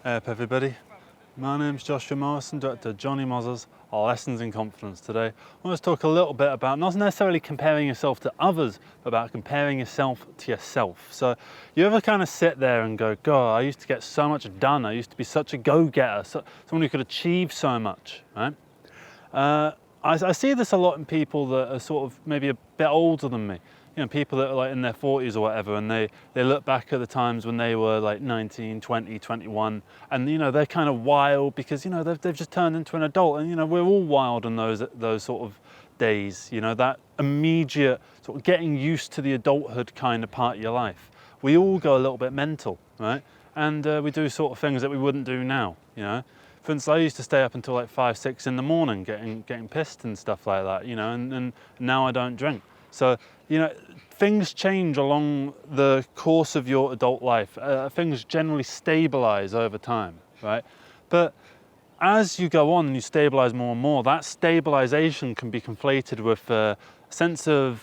Hey up everybody, my name's Joshua Morrison, Director of Johnny Moz's Lessons in Confidence. Today I want to talk a little bit about not necessarily comparing yourself to others, but about comparing yourself to yourself. So you ever kind of sit there and go, God, I used to get so much done, I used to be such a go-getter, someone who could achieve so much, right? I see this a lot in people that are sort of maybe a bit older than me. You know, people that are like in their 40s or whatever, and they look back at the times when they were like 19, 20, 21, and you know, they're kind of wild because, you know, they've just turned into an adult, and you know, we're all wild in those sort of days, you know, that immediate sort of getting used to the adulthood kind of part of your life. We all go a little bit mental, right? And we do sort of things that we wouldn't do now, you know. For instance, I used to stay up until like 5, 6 in the morning getting pissed and stuff like that, you know, and now I don't drink. So, you know, things change along the course of your adult life. Things generally stabilize over time, right? But as you go on and you stabilize more and more, that stabilization can be conflated with a sense of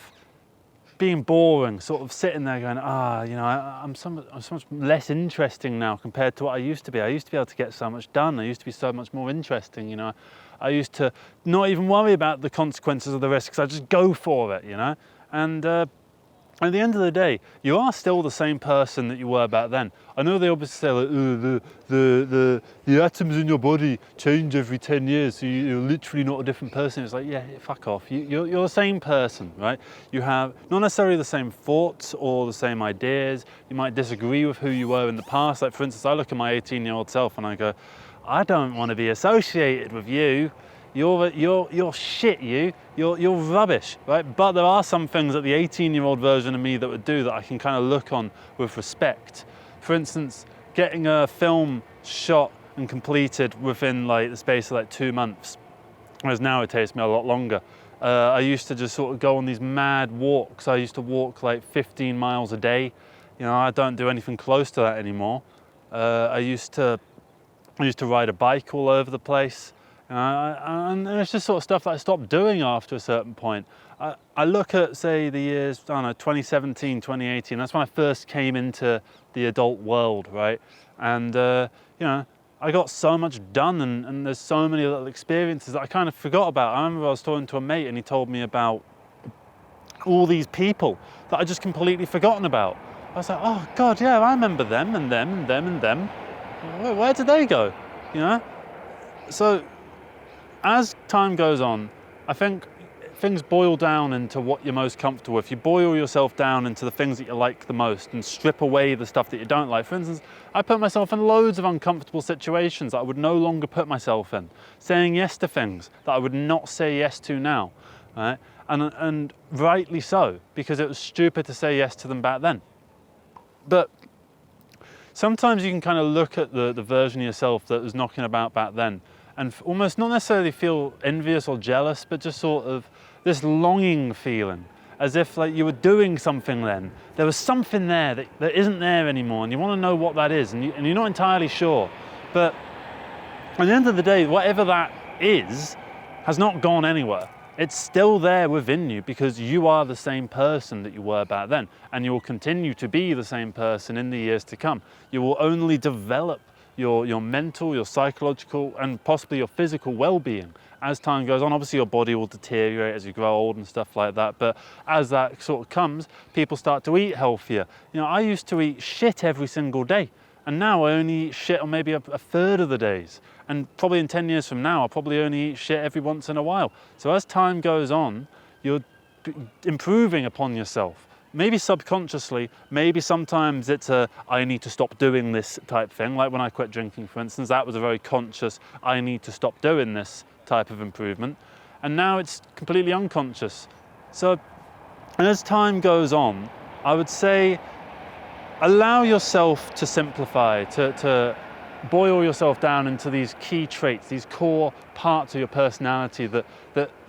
being boring, sort of sitting there going, you know, I'm so much less interesting now compared to what I used to be. I used to be able to get so much done. I used to be so much more interesting, you know. I used to not even worry about the consequences of the risks. I just go for it, you know. And at the end of the day, you are still the same person that you were back then. I know they obviously say like, the atoms in your body change every 10 years, so you're literally not a different person. It's like, yeah, fuck off. You're the same person, right? You have not necessarily the same thoughts or the same ideas. You might disagree with who you were in the past. Like, for instance, I look at my 18-year-old self and I go, I don't want to be associated with you. You're shit, you're rubbish, right? But there are some things that the 18-year-old version of me that would do that I can kind of look on with respect. For instance, getting a film shot and completed within like the space of like 2 months, whereas now it takes me a lot longer. I used to just sort of go on these mad walks. I used to walk like 15 miles a day. You know, I don't do anything close to that anymore. I used to ride a bike all over the place. And it's just sort of stuff that I stopped doing after a certain point. I look at, say, the years, I don't know, 2017, 2018, that's when I first came into the adult world, right? And, you know, I got so much done and there's so many little experiences that I kind of forgot about. I remember I was talking to a mate and he told me about all these people that I just completely forgotten about. I was like, oh God, yeah, I remember them and them and them and them. Where did they go, you know? So, as time goes on, I think things boil down into what you're most comfortable with. You boil yourself down into the things that you like the most and strip away the stuff that you don't like. For instance, I put myself in loads of uncomfortable situations that I would no longer put myself in. Saying yes to things that I would not say yes to now, right? And rightly so, because it was stupid to say yes to them back then. But sometimes you can kind of look at the version of yourself that was knocking about back then and almost not necessarily feel envious or jealous, but just sort of this longing feeling, as if like you were doing something then. There was something there that isn't there anymore, and you want to know what that is, and you're not entirely sure. But at the end of the day, whatever that is has not gone anywhere. It's still there within you because you are the same person that you were back then, and you will continue to be the same person in the years to come. You will only develop your mental, your psychological, and possibly your physical well-being as time goes on. Obviously your body will deteriorate as you grow old and stuff like that, but as that sort of comes, people start to eat healthier. You know, I used to eat shit every single day, and now I only eat shit on maybe a third of the days. And probably in 10 years from now, I'll probably only eat shit every once in a while. So as time goes on, you're improving upon yourself. Maybe subconsciously, maybe sometimes it's I need to stop doing this type thing. Like when I quit drinking, for instance, that was a very conscious, I need to stop doing this type of improvement. And now it's completely unconscious. So, and as time goes on, I would say, allow yourself to simplify, to boil yourself down into these key traits, these core parts of your personality that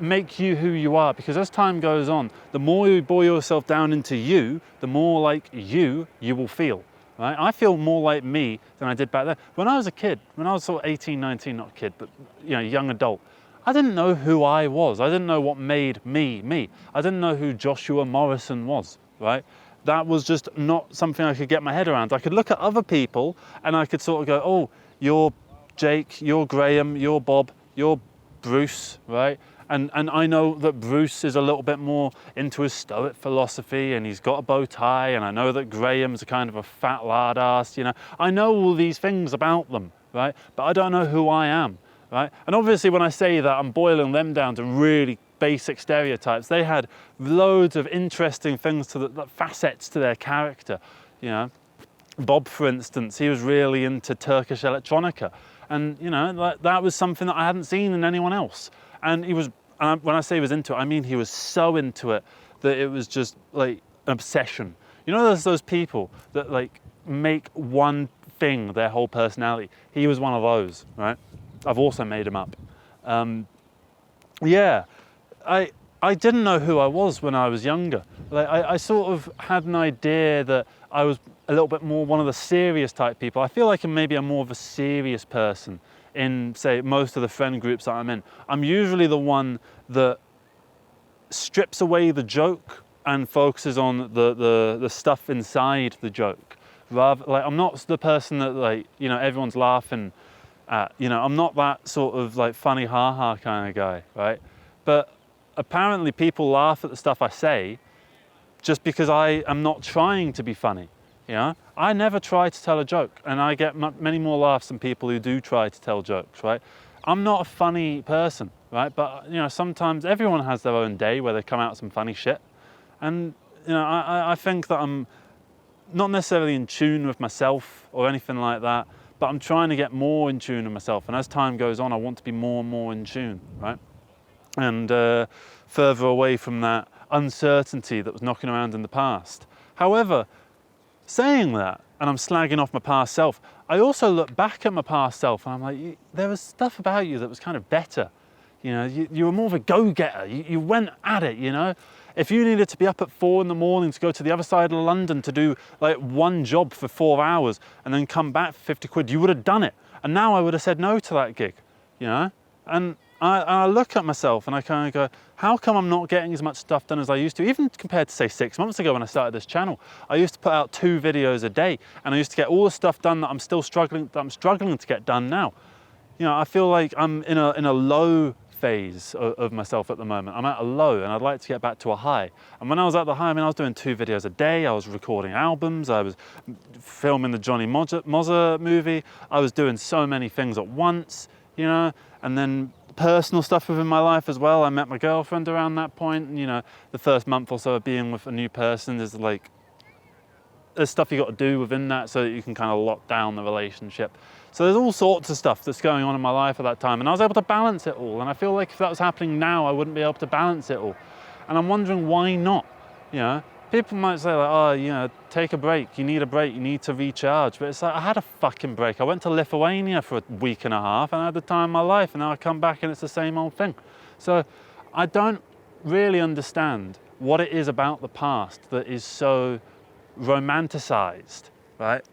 make you who you are. Because as time goes on, the more you boil yourself down into you, the more like you will feel. Right? I feel more like me than I did back then. When I was a kid, when I was sort of 18, 19, not a kid, but you know, young adult, I didn't know who I was. I didn't know what made me, me. I didn't know who Joshua Morrison was, right? that was just not something I could get my head around. I could look at other people and I could sort of go, oh, you're Jake, you're Graham, you're Bob, you're Bruce, right? And I know that Bruce is a little bit more into his Stoic philosophy and he's got a bow tie, and I know that Graham's a kind of a fat lard ass, you know. I know all these things about them, right? But I don't know who I am, right? And obviously when I say that, I'm boiling them down to really basic stereotypes. They had loads of interesting things to the facets to their character, you know. Bob, for instance, he was really into Turkish electronica, and you know, that was something that I hadn't seen in anyone else. And he was, when I say he was into it, I mean he was so into it that it was just like an obsession. You know, there's those people that like make one thing their whole personality. He was one of those, right? I've also made him up. Yeah, I didn't know who I was when I was younger. Like I sort of had an idea that I was a little bit more one of the serious type people. I feel like maybe I'm more of a serious person in, say, most of the friend groups that I'm in. I'm usually the one that strips away the joke and focuses on the stuff inside the joke. Rather, like, I'm not the person that, like, you know, everyone's laughing at. You know, I'm not that sort of like funny ha-ha kind of guy, right? But apparently people laugh at the stuff I say just because I am not trying to be funny. You know, I never try to tell a joke, and I get many more laughs than people who do try to tell jokes, right? I'm not a funny person, right? But, you know, sometimes everyone has their own day where they come out with some funny shit. And, you know, I think that I'm not necessarily in tune with myself or anything like that, but I'm trying to get more in tune with myself. And as time goes on, I want to be more and more in tune, right? And further away from that uncertainty that was knocking around in the past. However, saying that, and I'm slagging off my past self, I also look back at my past self and I'm like, there was stuff about you that was kind of better. You know, you were more of a go-getter. You went at it, you know. If you needed to be up at 4 in the morning to go to the other side of London to do like one job for 4 hours and then come back for 50 quid, you would have done it. And now I would have said no to that gig, you know. And I look at myself and I kind of go, how come I'm not getting as much stuff done as I used to? Even compared to, say, 6 months ago when I started this channel, I used to put out 2 videos a day, and I used to get all the stuff done that I'm struggling to get done now. You know, I feel like I'm in a low phase of myself at the moment. I'm at a low, and I'd like to get back to a high. And when I was at the high, I mean, I was doing 2 videos a day. I was recording albums. I was filming the Johnny Mozza movie. I was doing so many things at once, you know, and then personal stuff within my life as well. I met my girlfriend around that point, and, you know, the first month or so of being with a new person is like, there's stuff you got to do within that so that you can kind of lock down the relationship. So there's all sorts of stuff that's going on in my life at that time, and I was able to balance it all. And I feel like if that was happening now, I wouldn't be able to balance it all. And I'm wondering why not, you know? People might say like, oh, you know, take a break, you need a break, you need to recharge. But it's like, I had a fucking break. I went to Lithuania for a week and a half and I had the time of my life, and now I come back and it's the same old thing. So I don't really understand what it is about the past that is so romanticized, right?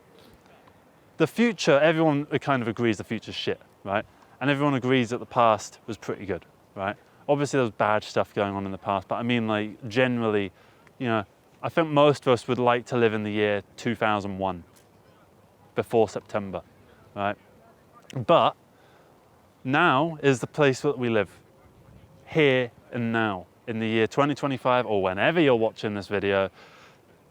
The future, everyone kind of agrees the future's shit, right? And everyone agrees that the past was pretty good, right? Obviously there was bad stuff going on in the past, but I mean, like, generally, you know, I think most of us would like to live in the year 2001, before September, right? But now is the place that we live, here and now, in the year 2025, or whenever you're watching this video.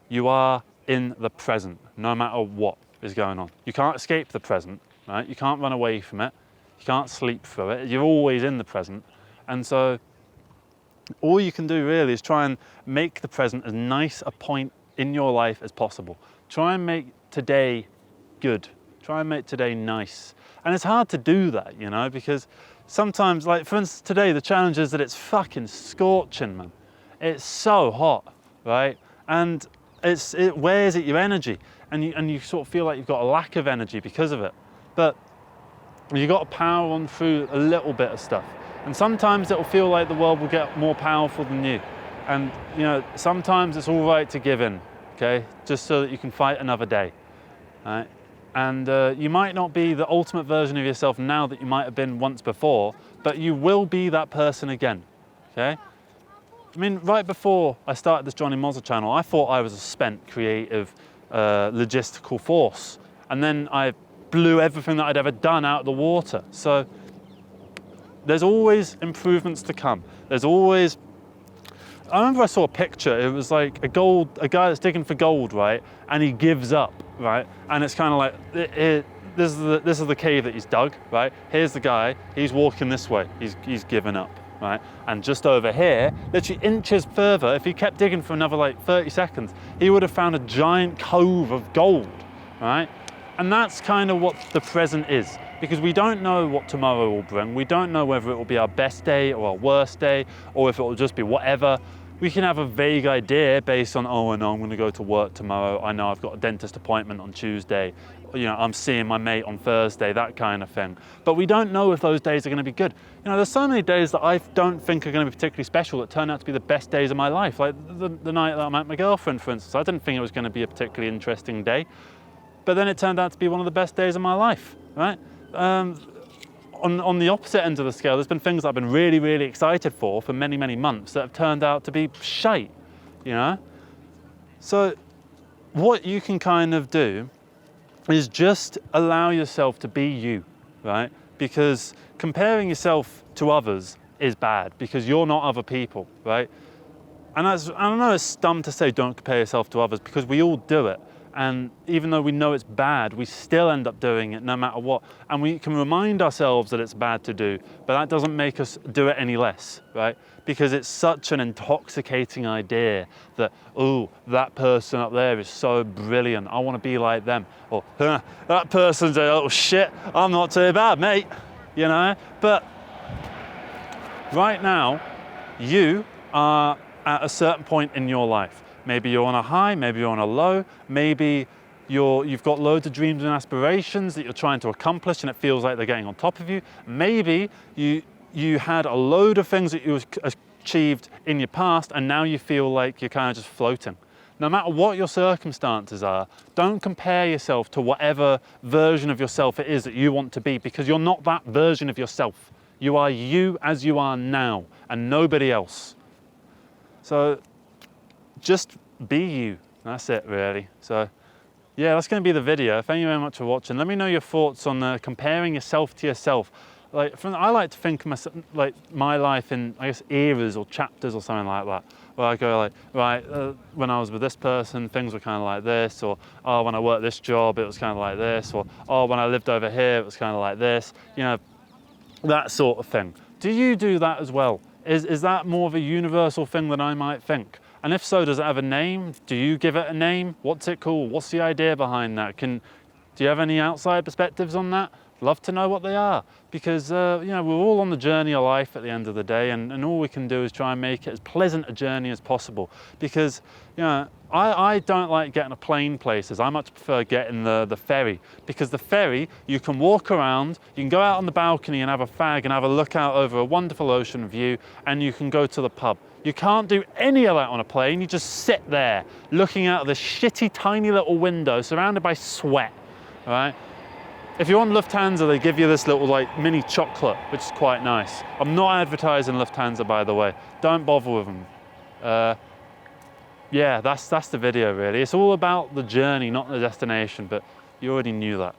You are in the present, no matter what is going on. You can't escape the present, right? You can't run away from it. You can't sleep through it. You're always in the present. And so all you can do really is try and make the present as nice a point in your life as possible. Try and make today good. Try and make today nice. And it's hard to do that, you know, because sometimes, like for instance today, the challenge is that it's fucking scorching, man. It's so hot, right? And it wears at your energy, and you sort of feel like you've got a lack of energy because of it. But you've got to power on through a little bit of stuff. And sometimes it'll feel like the world will get more powerful than you. And, you know, sometimes it's all right to give in, okay? Just so that you can fight another day, right? And you might not be the ultimate version of yourself now that you might have been once before, but you will be that person again, okay? I mean, right before I started this Johnny Mozza channel, I thought I was a spent, creative, logistical force. And then I blew everything that I'd ever done out of the water. So there's always improvements to come. There's always, I remember I saw a picture, it was like a guy that's digging for gold, right? And he gives up, right? And it's kind of like, this is the cave that he's dug, right? Here's the guy, he's walking this way, he's given up, right? And just over here, literally inches further, if he kept digging for another like 30 seconds, he would have found a giant cove of gold, right? And that's kind of what the present is, because we don't know what tomorrow will bring. We don't know whether it will be our best day or our worst day, or if it will just be whatever. We can have a vague idea based on, oh, I know I'm going to go to work tomorrow. I know I've got a dentist appointment on Tuesday. You know, I'm seeing my mate on Thursday, that kind of thing. But we don't know if those days are going to be good. You know, there's so many days that I don't think are going to be particularly special that turn out to be the best days of my life. Like the night that I met my girlfriend, for instance, I didn't think it was going to be a particularly interesting day. But then it turned out to be one of the best days of my life, right? On the opposite end of the scale, there's been things I've been really, really excited for many, many months that have turned out to be shite, you know? So what you can kind of do is just allow yourself to be you, right? Because comparing yourself to others is bad because you're not other people, right? And I don't know, it's dumb to say don't compare yourself to others because we all do it. And even though we know it's bad, we still end up doing it no matter what. And we can remind ourselves that it's bad to do, but that doesn't make us do it any less, right? Because it's such an intoxicating idea that, oh, that person up there is so brilliant, I want to be like them. Or, that person's a little shit, I'm not too bad, mate. You know? But right now, you are at a certain point in your life. Maybe you're on a high, maybe you're on a low, maybe you've got loads of dreams and aspirations that you're trying to accomplish and it feels like they're getting on top of you. Maybe you had a load of things that you achieved in your past and now you feel like you're kind of just floating. No matter what your circumstances are, don't compare yourself to whatever version of yourself it is that you want to be because you're not that version of yourself. You are you as you are now and nobody else. So just be you, that's it really. So yeah, that's going to be the video. Thank you very much for watching. Let me know your thoughts on comparing yourself to yourself. Like, I like to think of my life in, I guess, eras or chapters or something like that. Where I go like, right, when I was with this person, things were kind of like this, or oh, when I worked this job, it was kind of like this, or oh, when I lived over here, it was kind of like this. You know, that sort of thing. Do you do that as well? Is that more of a universal thing than I might think? And if so, does it have a name? Do you give it a name? What's it called? What's the idea behind that? Do you have any outside perspectives on that? Love to know what they are, because you know, we're all on the journey of life at the end of the day, and all we can do is try and make it as pleasant a journey as possible. Because you know, I don't like getting a plane places. I much prefer getting the ferry, because the ferry, you can walk around, you can go out on the balcony and have a fag and have a look out over a wonderful ocean view, and you can go to the pub. You can't do any of that on a plane. You just sit there looking out of this shitty tiny little window surrounded by sweat, all right? If you're on Lufthansa, they give you this little like mini chocolate, which is quite nice. I'm not advertising Lufthansa, by the way. Don't bother with them. Yeah, that's the video really. It's all about the journey, not the destination, but you already knew that.